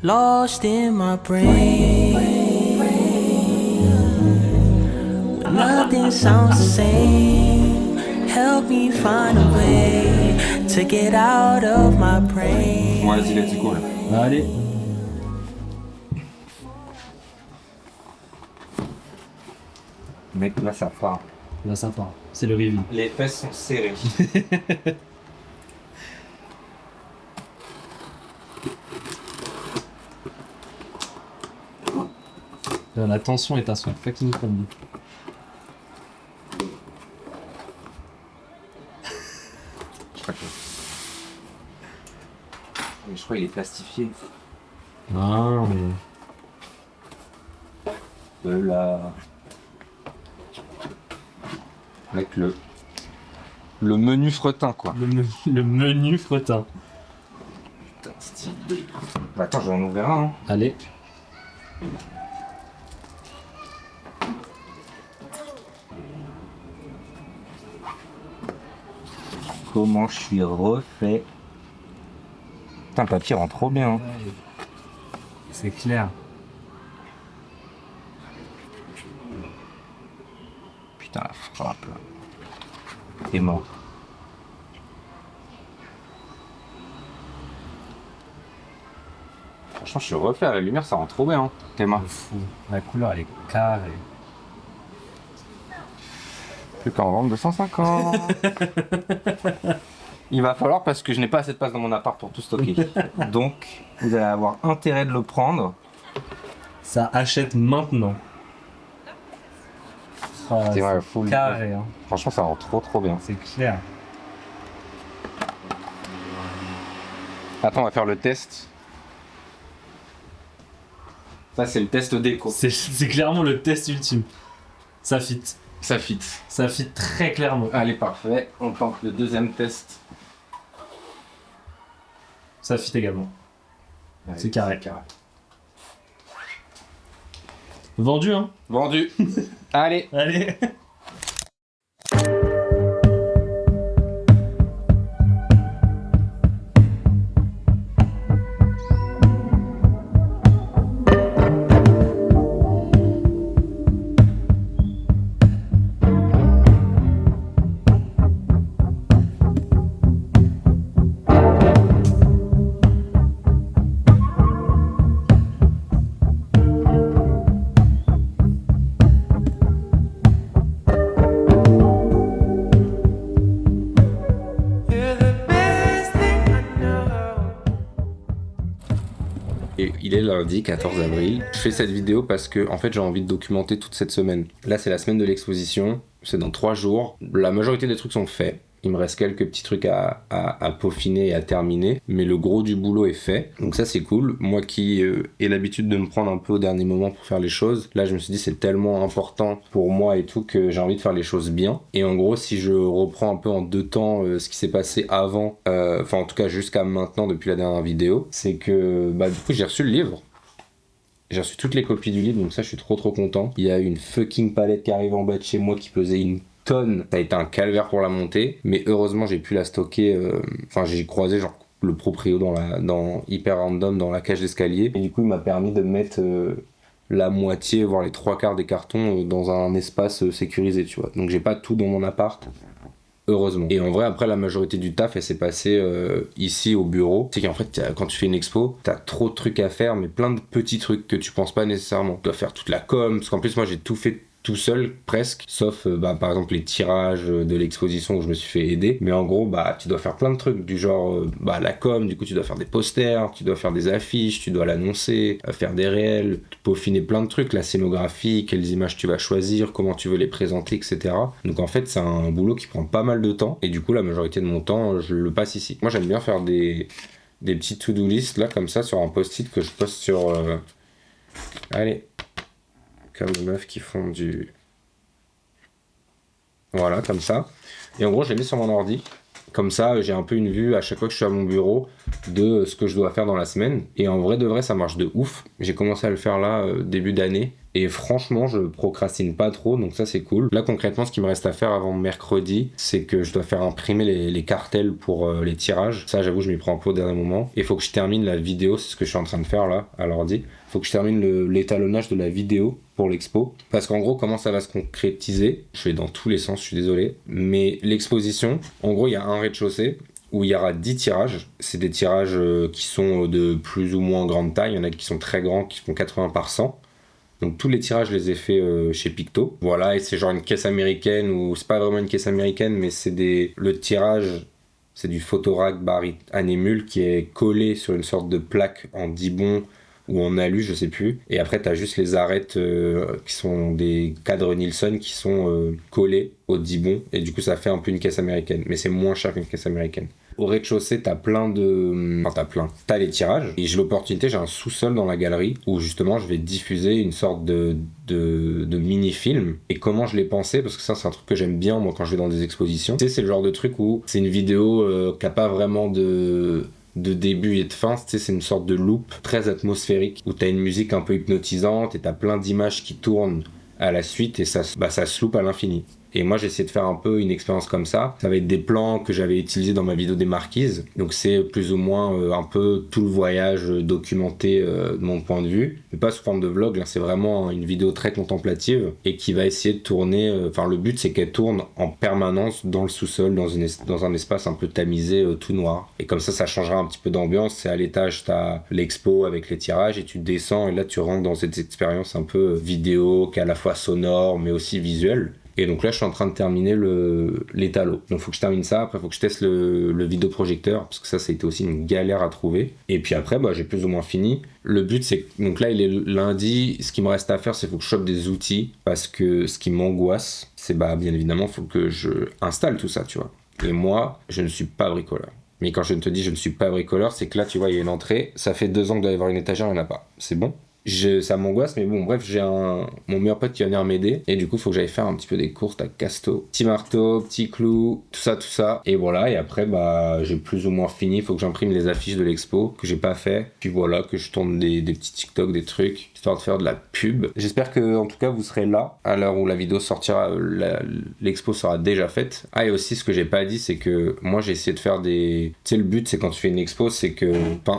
lost in my brain. When nothing sounds the same, help me find a way to get out of my brain. Bon, vas-y, let's go là. Allez. Mec, là ça part. Là ça part, c'est le reveal. Les fesses sont serrées. La tension est à son fucking combi. Je crois qu'il est plastifié. Ah mais... Là. Avec le menu fretin quoi. Le menu fretin. Putain, stylé. Bah, attends, je vais en ouvrir un. Hein. Allez. Comment je suis refait. Putain, le papier rend trop bien. Hein. C'est clair. Putain, la frappe là. T'es mort. Franchement, je suis refait à la lumière, ça rend trop bien. Hein. T'es mort. Fou. La couleur elle est carrée. Plus qu'en vendre 250. Il va falloir parce que je n'ai pas assez de place dans mon appart pour tout stocker. Donc, vous allez avoir intérêt de le prendre. Ça achète maintenant. Ah, C'est vrai, full. carré, hein. Franchement, ça rend trop bien. C'est clair. Attends, on va faire le test. Ça, c'est le test déco. C'est clairement le test ultime. Ça fit. Ça fit. Ça fit très clairement. Allez, parfait. On tente le deuxième test. Ça fit également. Allez, C'est carré. Vendu, hein. Vendu. Allez. Allez. Et il est lundi 14 avril. Je fais cette vidéo parce que en fait j'ai envie de documenter toute cette semaine. Là c'est la semaine de l'exposition, c'est dans 3 jours. La majorité des trucs sont faits. Il me reste quelques petits trucs à peaufiner et à terminer, mais le gros du boulot est fait, donc ça c'est cool. Moi qui ai l'habitude de me prendre un peu au dernier moment pour faire les choses, là je me suis dit c'est tellement important pour moi et tout que j'ai envie de faire les choses bien. Et en gros si je reprends un peu en 2 temps ce qui s'est passé avant, enfin en tout cas jusqu'à maintenant depuis la dernière vidéo, c'est que bah du coup j'ai reçu le livre. J'ai reçu toutes les copies du livre, donc ça je suis trop content. Il y a une fucking palette qui arrive en bas de chez moi qui pesait une tonne. Ça a été un calvaire pour la monter, mais heureusement j'ai pu la stocker. Enfin j'ai croisé genre le proprio dans hyper random dans la cage d'escalier, et du coup il m'a permis de mettre la moitié voire les 3/4 des cartons dans un espace sécurisé, tu vois. Donc j'ai pas tout dans mon appart. Heureusement. Et en vrai, après, la majorité du taf, elle s'est passée ici au bureau. C'est qu'en fait, quand tu fais une expo, t'as trop de trucs à faire, mais plein de petits trucs que tu penses pas nécessairement. Tu dois faire toute la com, parce qu'en plus, moi, j'ai tout fait tout seul presque, sauf par exemple les tirages de l'exposition où je me suis fait aider, mais en gros tu dois faire plein de trucs du genre la com, du coup tu dois faire des posters, tu dois faire des affiches, tu dois l'annoncer, faire des réels, peaufiner plein de trucs, la scénographie, quelles images tu vas choisir, comment tu veux les présenter, etc. Donc en fait c'est un boulot qui prend pas mal de temps, et du coup la majorité de mon temps je le passe ici. Moi j'aime bien faire des petites to-do list là comme ça sur un post-it que je poste sur allez, comme les meufs qui font du... Voilà, comme ça. Et en gros, je les mets sur mon ordi. Comme ça, j'ai un peu une vue à chaque fois que je suis à mon bureau de ce que je dois faire dans la semaine. Et en vrai de vrai, ça marche de ouf. J'ai commencé à le faire là, début d'année. Et franchement, je procrastine pas trop, donc ça c'est cool. Là concrètement, ce qui me reste à faire avant mercredi, c'est que je dois faire imprimer les cartels pour les tirages. Ça, j'avoue, je m'y prends un peu au dernier moment. Et il faut que je termine la vidéo, c'est ce que je suis en train de faire là, à l'ordi. Faut que je termine l'étalonnage de la vidéo pour l'expo. Parce qu'en gros, comment ça va se concrétiser? Je vais dans tous les sens, je suis désolé. Mais l'exposition, en gros, il y a un rez-de-chaussée où il y aura 10 tirages. C'est des tirages qui sont de plus ou moins grande taille. Il y en a qui sont très grands, qui font 80 par 100. Donc tous les tirages, je les ai faits chez Picto. Voilà, et c'est genre une caisse américaine, ou c'est pas vraiment une caisse américaine, mais c'est le tirage, c'est du Photorack Barry Anémule qui est collé sur une sorte de plaque en dibond ou en alu, je sais plus. Et après, t'as juste les arêtes qui sont des cadres Nielsen qui sont collés au dibond. Et du coup, ça fait un peu une caisse américaine. Mais c'est moins cher qu'une caisse américaine. Au rez-de-chaussée, t'as les tirages. Et j'ai l'opportunité, j'ai un sous-sol dans la galerie où justement, je vais diffuser une sorte de mini-film. Et comment je l'ai pensé, parce que ça, c'est un truc que j'aime bien, moi, quand je vais dans des expositions. Tu sais, c'est le genre de truc où c'est une vidéo qui a pas vraiment de début et de fin, tu sais, c'est une sorte de loop très atmosphérique où t'as une musique un peu hypnotisante et t'as plein d'images qui tournent à la suite et ça se loupe à l'infini. Et moi, j'ai essayé de faire un peu une expérience comme ça. Ça va être des plans que j'avais utilisés dans ma vidéo des marquises. Donc c'est plus ou moins un peu tout le voyage documenté de mon point de vue. Mais pas sous forme de vlog, là, c'est vraiment une vidéo très contemplative et qui va essayer de tourner... le but, c'est qu'elle tourne en permanence dans le sous-sol, dans un espace un peu tamisé, tout noir. Et comme ça changera un petit peu d'ambiance. C'est à l'étage, t'as l'expo avec les tirages et tu descends et là, tu rentres dans cette expérience un peu vidéo qui est à la fois sonore mais aussi visuelle. Et donc là, je suis en train de terminer l'étalo. Donc, il faut que je termine ça. Après, il faut que je teste le vidéoprojecteur, parce que ça a été aussi une galère à trouver. Et puis après, j'ai plus ou moins fini. Le but, c'est que... Donc là, il est lundi. Ce qui me reste à faire, c'est qu'il faut que je chope des outils. Parce que ce qui m'angoisse, c'est bien évidemment, il faut que je installe tout ça, tu vois. Et moi, je ne suis pas bricoleur. Mais quand je te dis je ne suis pas bricoleur, c'est que là, tu vois, il y a une entrée. Ça fait 2 ans qu'il doit y avoir une étagère, il n'y en a pas. C'est bon. Ça m'angoisse, mais bon, bref, j'ai mon meilleur pote qui va venir m'aider. Et du coup, il faut que j'aille faire un petit peu des courses à Casto. Petit marteau, petit clou, tout ça. Et voilà, et après, j'ai plus ou moins fini. Il faut que j'imprime les affiches de l'expo, que j'ai pas fait. Puis voilà, que je tourne des petits TikTok, des trucs, histoire de faire de la pub. J'espère que, en tout cas, vous serez là, à l'heure où la vidéo sortira, l'expo sera déjà faite. Ah, et aussi, ce que j'ai pas dit, c'est que moi, j'ai essayé de faire des... Tu sais, le but, c'est quand tu fais une expo, c'est que...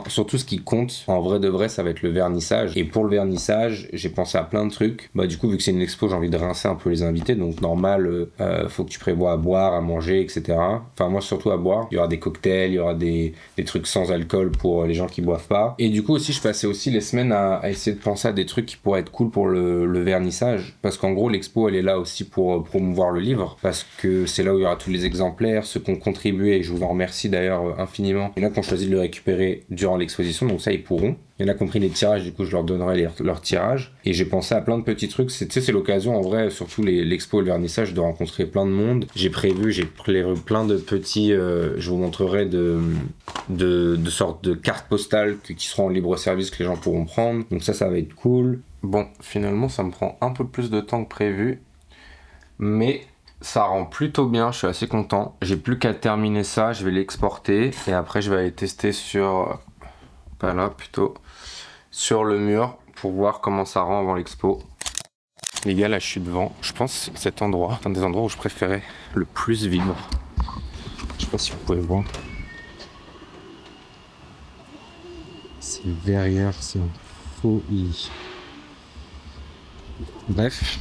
surtout, ce qui compte, en vrai de vrai, ça va être le vernissage. Et pour le vernissage, j'ai pensé à plein de trucs. Du coup, vu que c'est une expo, j'ai envie de rincer un peu les invités. Donc, normal, faut que tu prévois à boire, à manger, etc. Enfin, moi, surtout à boire. Il y aura des cocktails, il y aura des trucs sans alcool pour les gens qui boivent pas. Et du coup, aussi, je passais aussi les semaines à essayer de penser à des trucs qui pourraient être cool pour le vernissage. Parce qu'en gros, l'expo, elle est là aussi pour promouvoir le livre. Parce que c'est là où il y aura tous les exemplaires, ceux qui ont contribué, et je vous en remercie d'ailleurs infiniment. Il y en a qui ont choisi de le récupérer durant l'exposition, donc ça, ils pourront. Il y en a qui ont pris les tirages, du coup, je leur donnerai leurs tirages. Et j'ai pensé à plein de petits trucs. C'est l'occasion, en vrai, surtout l'expo et le vernissage, de rencontrer plein de monde. J'ai prévu plein de petits... je vous montrerai de sortes de cartes postales qui seront en libre service, que les gens pourront prendre. Donc ça va être cool. Bon, finalement, ça me prend un peu plus de temps que prévu. Mais... ça rend plutôt bien, je suis assez content. J'ai plus qu'à terminer ça, je vais l'exporter. Et après, je vais aller tester sur le mur pour voir comment ça rend avant l'expo. Les gars, là je suis devant. Je pense que cet endroit est un des endroits où je préférais le plus vivre. Je sais pas si vous pouvez voir. C'est verrière, c'est une folie. Bref.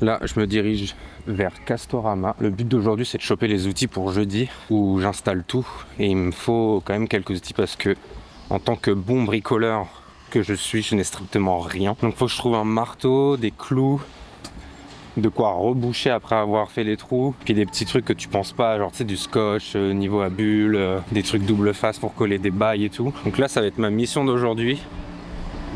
Là, je me dirige vers Castorama. Le but d'aujourd'hui, c'est de choper les outils pour jeudi, où j'installe tout. Et il me faut quand même quelques outils parce que, en tant que bon bricoleur que je suis, je n'ai strictement rien. Donc, il faut que je trouve un marteau, des clous, de quoi reboucher après avoir fait les trous, puis des petits trucs que tu penses pas, genre tu sais, du scotch, niveau à bulles, des trucs double face pour coller des bails et tout. Donc là, ça va être ma mission d'aujourd'hui,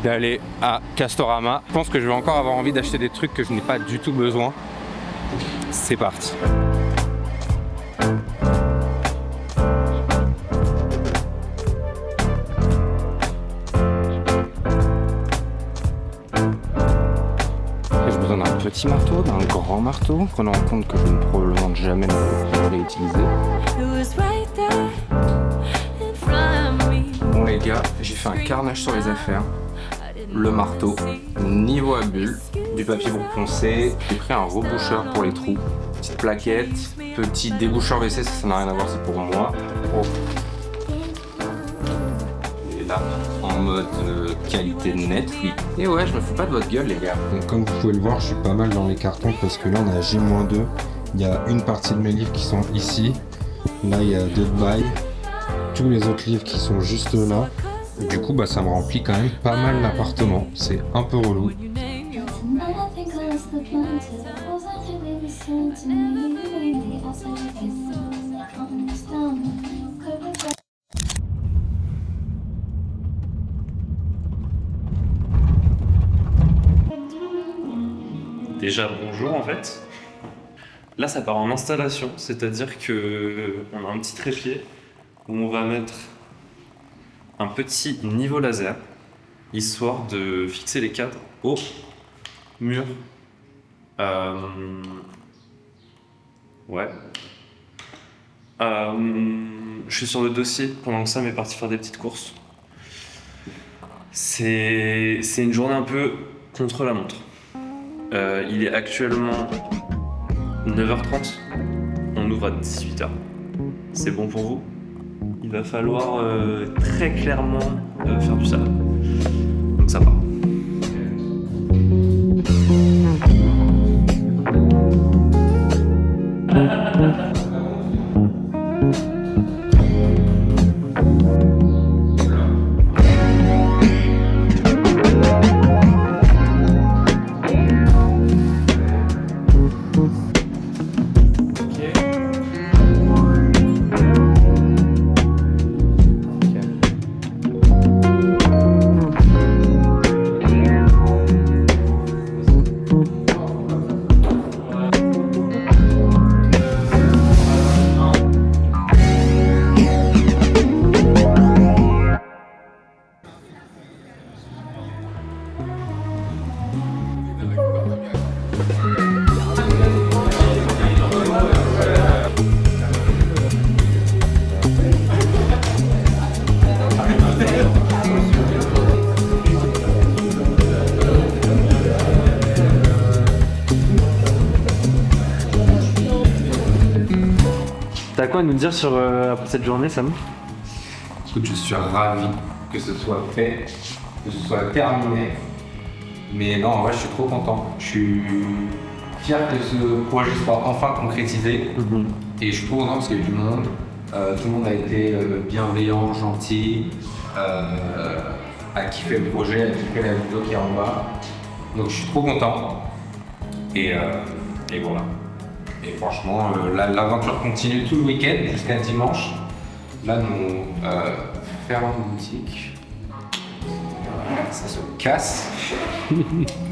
d'aller à Castorama. Je pense que je vais encore avoir envie d'acheter des trucs que je n'ai pas du tout besoin. C'est parti. J'ai besoin d'un petit marteau, d'un grand marteau, prenant en compte que je ne probablement jamais le réutiliser. Bon les gars, j'ai fait un carnage sur les affaires. le marteau, niveau à bulles, du papier pour poncer, j'ai pris un reboucheur pour les trous, petite plaquette, petit déboucheur WC, ça n'a rien à voir, c'est pour moi. Oh. Et là, en mode qualité nette, oui. Et ouais, je me fous pas de votre gueule les gars. Donc comme vous pouvez le voir, je suis pas mal dans les cartons parce que là on est à J-2. Il y a une partie de mes livres qui sont ici. Là il y a d'autres bails. Tous les autres livres qui sont juste là. Du coup ça me remplit quand même pas mal l'appartement. C'est un peu relou. Déjà bonjour en fait. Là ça part en installation, c'est-à-dire que on a un petit trépied où on va mettre un petit niveau laser, histoire de fixer les cadres au mur. Ouais. Je suis sur le dossier pendant que Sam est parti faire des petites courses. C'est une journée un peu contre la montre. Il est actuellement 9h30, on ouvre à 18h. C'est bon pour vous? Il va falloir très clairement faire du salade. Donc ça part. T'as quoi à nous dire sur après cette journée, Sam? Écoute, je suis ravi que ce soit fait, que ce soit terminé. Mais non, en vrai, je suis trop content. Je suis fier que ce projet soit enfin concrétisé. Et je suis trop content parce qu'il y a eu du monde. Tout le monde a été bienveillant, gentil, a kiffé le projet, a kiffé la vidéo qui est en bas. Donc je suis trop content. Et voilà. Et franchement, l'aventure continue tout le week-end jusqu'à dimanche. Là, nous fermons une boutique. Ça se casse,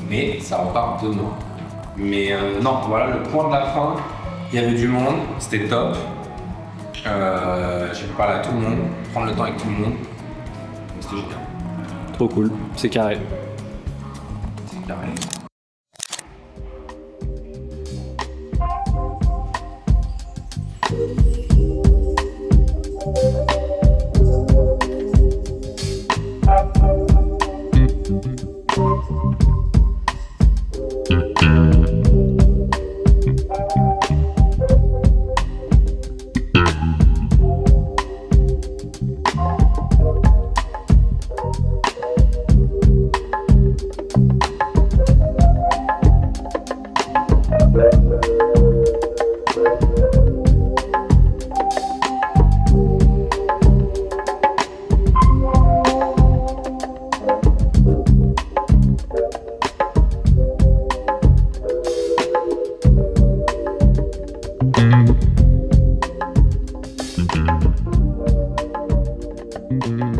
mais ça repart demain. Mais non, voilà le point de la fin. Il y avait du monde, c'était top. J'ai parlé à tout le monde, prendre le temps avec tout le monde. C'était génial. Trop cool, c'est carré. C'est carré. Mm-hmm.